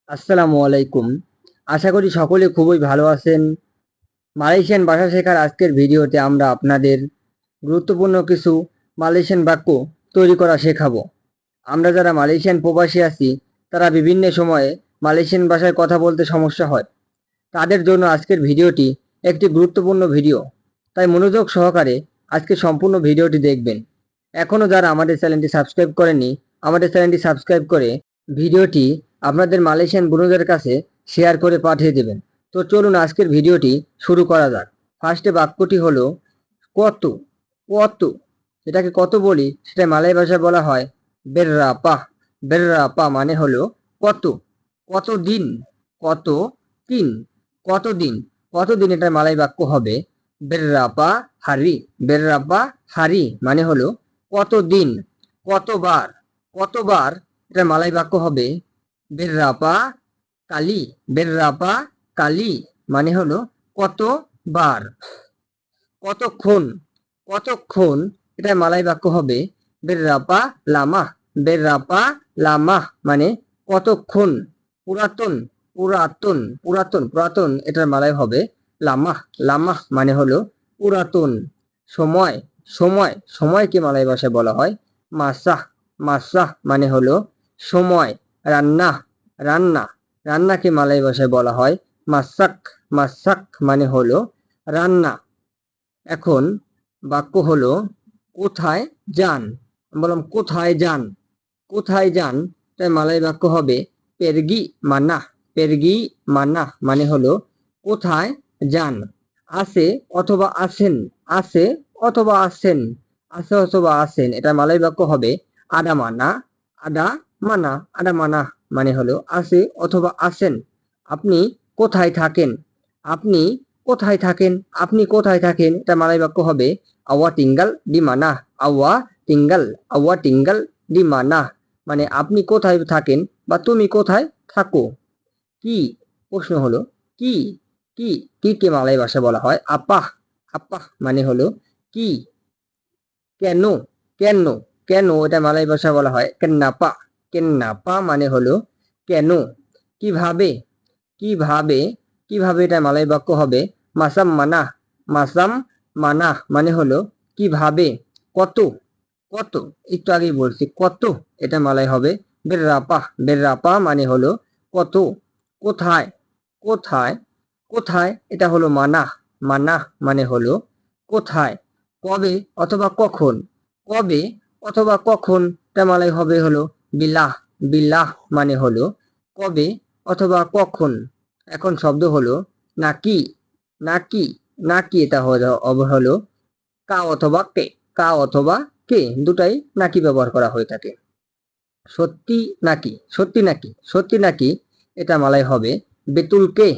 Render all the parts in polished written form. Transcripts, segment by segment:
আসসালামু আলাইকুম। আশা করি সকলে খুবই ভালো আছেন। মালয়েশিয়ান ভাষা শেখার আজকের ভিডিওতে আমরা আপনাদের গুরুত্বপূর্ণ কিছু মালয়েশিয়ান বাক্য তৈরি করা শেখাবো। আমরা যারা মালয়েশিয়ান প্রবাসী আছি তারা বিভিন্ন সময়ে মালয়েশিয়ান ভাষায় কথা বলতে সমস্যা হয়। তাদের জন্য আজকের ভিডিওটি একটি গুরুত্বপূর্ণ ভিডিও। তাই মনোযোগ সহকারে আজকে সম্পূর্ণ ভিডিওটি দেখবেন। এখনও যারা আমাদের চ্যানেলটি সাবস্ক্রাইব করেননি, আমাদের চ্যানেলটি সাবস্ক্রাইব করে ভিডিওটি আপনাদের মালয়েশিয়ান বন্ধুদের কাছে শেয়ার করে পাঠিয়ে দেবেন। তো চলুন আজকের ভিডিওটি শুরু করা যাক। ফার্স্টে বাক্যটি হলো কত। কত এটাকে কত বলি সেটা মালয় ভাষায় বলা হয় বেররাপা। বেররাপা মানে হলো কত। কতদিন, কত দিন, কতদিন, কতদিন এটা মালয় বাক্য হবে বেররাপা হারি। বেররাপা হারি মানে হলো কতদিন। কতবার, কতবার এটা মালয় বাক্য হবে বেররাপা কালি। বেররাপা কালি মানে হলো কতবার। কতক্ষণ, কতক্ষণ এটা মালয় বাক্য হবে বেররাপা লামা। বেররাপা লামা মানে কতক্ষণ। পুরাতন, পুরাতন, পুরাতন, পুরাতন এটার মালয় হবে লামা। লামা মানে হলো পুরাতন। সময়, সময়, সময়কে মালয় ভাষায় বলা হয় মাসাহ। মাসাহ মানে হলো সময়। রান্না, রান্না, রান্নাকে মালয় ভাষায় বলা হয় মাসাক। মাসাক মানে হলো রান্না। এখন বাক্য হলো কোথায় যান। বললাম কোথায় যান। কোথায় যান তাই মালয় বাক্য হবে পেরগি মানা। পেরগি মানা মানে হলো কোথায় যান। আসে অথবা আসেন। আসে অথবা আসেন। আসে অথবা আসেন এটা মালয় বাক্য হবে আদা মানা। আদা মানা। আদা মানা মানে হলো আসে অথবা আসেন। আপনি কোথায় থাকেন। আপনি কোথায় থাকেন। আপনি কোথায় থাকেন এটা মালয় বাক্য হবে আওয়া টিঙ্গাল দি মানা। আওয়া টিঙ্গাল। আওয়া টিঙ্গাল দি মানা মানে আপনি কোথায় থাকেন বা তুমি কোথায় থাকো। কি, প্রশ্ন হলো কি। কি, কি কে মালয় ভাষা বলা হয় আপাহ। আপাহ মানে হলো কি। কেন, কেন, কেন এটা মালয় ভাষা বলা হয় কেন্নাপা। কেন্নাপা মানে হলো কেন। কিভাবে, কিভাবে, কিভাবে এটা মালয় বাক্য হবে মাসাম মানা। মাসাম মানা মানে হলো কিভাবে। কত, কত, একটু আগেই বলছি কত এটা মালয় হবে বেররাপা। বেররাপা মানে হলো কত। কোথায়, কোথায়, কোথায় এটা হলো মানা। মানা মানে হলো কোথায়। কবে অথবা কখন। কবে অথবা কখন এটা মালয় হবে হলো বিলাহ। বিলাহ মানে হলো কবে অথবা কখন। এখন শব্দ হলো নাকি। নাকি, নাকি এটা হলো কা অথবা কে। কা অথবা কে দুটাই নাকি ব্যবহার করা হয়ে থাকে। সত্যি নাকি, সত্যি নাকি, সত্যি নাকি এটা মালয় হবে বেতুল কে।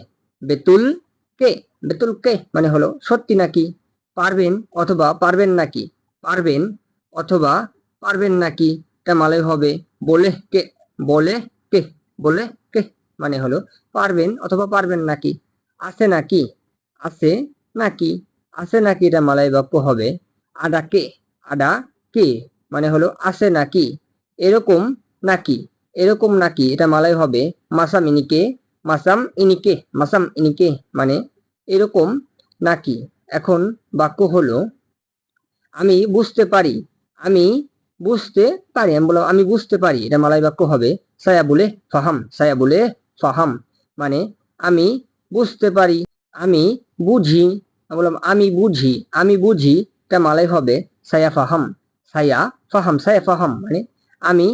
বেতুল কে। বেতুল কে মানে হলো সত্যি নাকি। পারবেন অথবা পারবেন নাকি। পারবেন অথবা পারবেন নাকি এটা মালয় হবে বলে কে। বলে কে। বলে কে মানে হলো পারবেন অথবা পারবেন নাকি। আছে নাকি। আছে নাকি। আছে নাকি এটা মালয় বাক্য হবে আদা কে। আদা কে মানে হলো আছে নাকি। এরকম নাকি। এরকম নাকি এটা মালয় হবে মাসাম ইনিকে। মাসাম ইনিকে। মাসাম ইনিকে মানে এরকম নাকি। এখন বাক্য হলো আমি বুঝতে পারি। আমি বুঝতে পারি। আমি বললাম আমি বুঝতে পারি এটা মালয় বাক্য হবে সায়া বলে ফাহাম। সায়া বলে ফাহাম মানে আমি বুঝতে পারি। আমি বুঝি। আমি বললাম আমি বুঝি। আমি বুঝি এটা মালয় হবে সায়া ফাহাম। সায়া ফাহাম। সায়া ফাহাম মানে আমি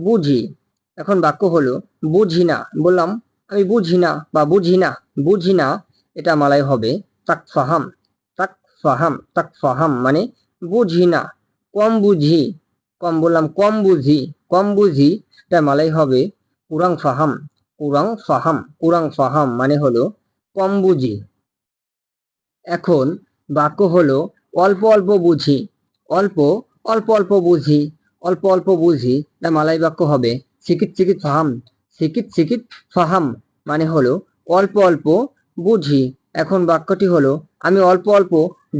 বুঝি। এখন বাক্য হলো বুঝি না। বললাম আমি বুঝি না বা বুঝি না। বুঝি না এটা মালয় হবে তাক ফাহাম। তাক ফাহাম। তাক ফাহাম মানে বুঝি না। কম বুঝি। কম বললাম কম বুঝি। কম বুঝি এটা মালয় হবে কুরাং ফাহাম। কুরাং ফাহাম। কুরাং ফাহাম মানে হলো কম বুঝি। এখন বাক্য হলো অল্প অল্প বুঝি। অল্প অল্প অল্প বুঝি। অল্প অল্প বুঝি এটা মালয় বাক্য হবে সিকিত সিকিত ফাহাম। সিকিত সিকিত ফাহাম মানে হলো অল্প অল্প বুঝি। এখন বাক্যটি হলো আমি অল্প অল্প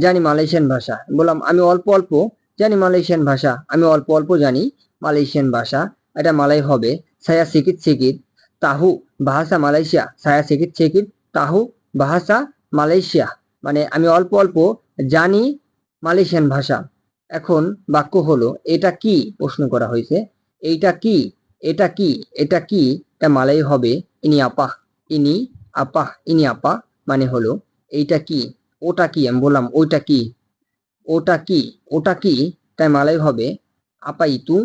জানি মালয়েশিয়ান ভাষা। বললাম আমি অল্প অল্প জানি মালয়েশিয়ান ভাষা। আমি অল্প অল্প জানি মালয়েশিয়ান ভাষা। এটা মালয় হবে সায়া সিকিত সিকিত tahu bahasa Malaysia, saya sedikit tahu bahasa Malaysia, মানে আমি অল্প অল্প জানি মালয়েশিয়ান ভাষা। এখন বাক্য হলো এটা কি, প্রশ্ন করা হয়েছে এইটা কি, এটা কি, এটা কি, এটা মালয় হবে ইনি আপাহ, ইনি আপাহ, ইনি আপা, মানে হলো এইটা কি, ওটা কি, আমি বললাম ওইটা কি, ওটা কি, ওটা কি, তাই মালয় হবে আপা ইতু,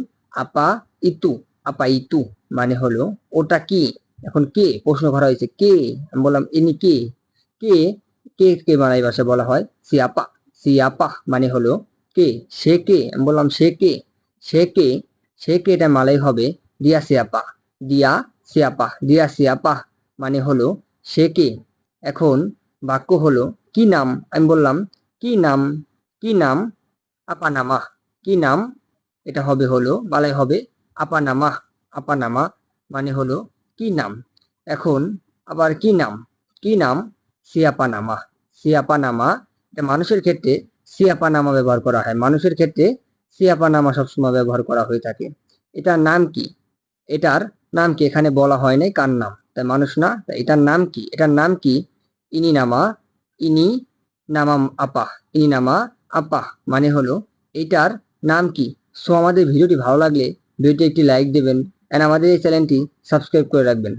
আপা ইতু, আপা ইতু, মানে হলো ওটা কি। এখন কে, প্রশ্ন করা হয়েছে কে, আমি বললাম ইনি কে, কে, কে কে মালয় ভাষায় বলা হয় সিয়াপা, সিয়াপা, মানে হলো কে, সে কে, আমি বললাম সে কে, সে কে, সে কে, এটা মালয় হবে দিয়া সিয়াপা, দিয়া সিয়াপা, দিয়া সিয়াপা, মানে হলো সে কে। এখন বাক্য হলো কি নাম, আমি বললাম কি নাম, কি নাম, আপা নামা, কি নাম, এটা হবে হলো বালাই হবে আপা নামা, আপা নামা, মানে হলো কি নাম। এখন আবার কি নাম, কি নাম, সিয়াপা নামা, সিয়াপা নামা, এটা মানুষের ক্ষেত্রে সিয়াপা নামা ব্যবহার করা হয়, মানুষের ক্ষেত্রে সিয়াপা নামা সবসময় ব্যবহার করা হয়ে থাকে। এটার নাম কি, এটার নাম কি, এখানে বলা হয় নাই কার নাম, তাই মানুষ না, তাই এটার নাম কি, এটার নাম কি, ইনি নামা, ইনি নামা আপা, ইনি নামা আপা, মানে হলো এটার নাম কি। সো আমাদের ভিডিওটি ভালো লাগলে ভিডিওটি একটি লাইক দেবেন এন্ড আমাদের এই চ্যানেলটি সাবস্ক্রাইব করে রাখবেন।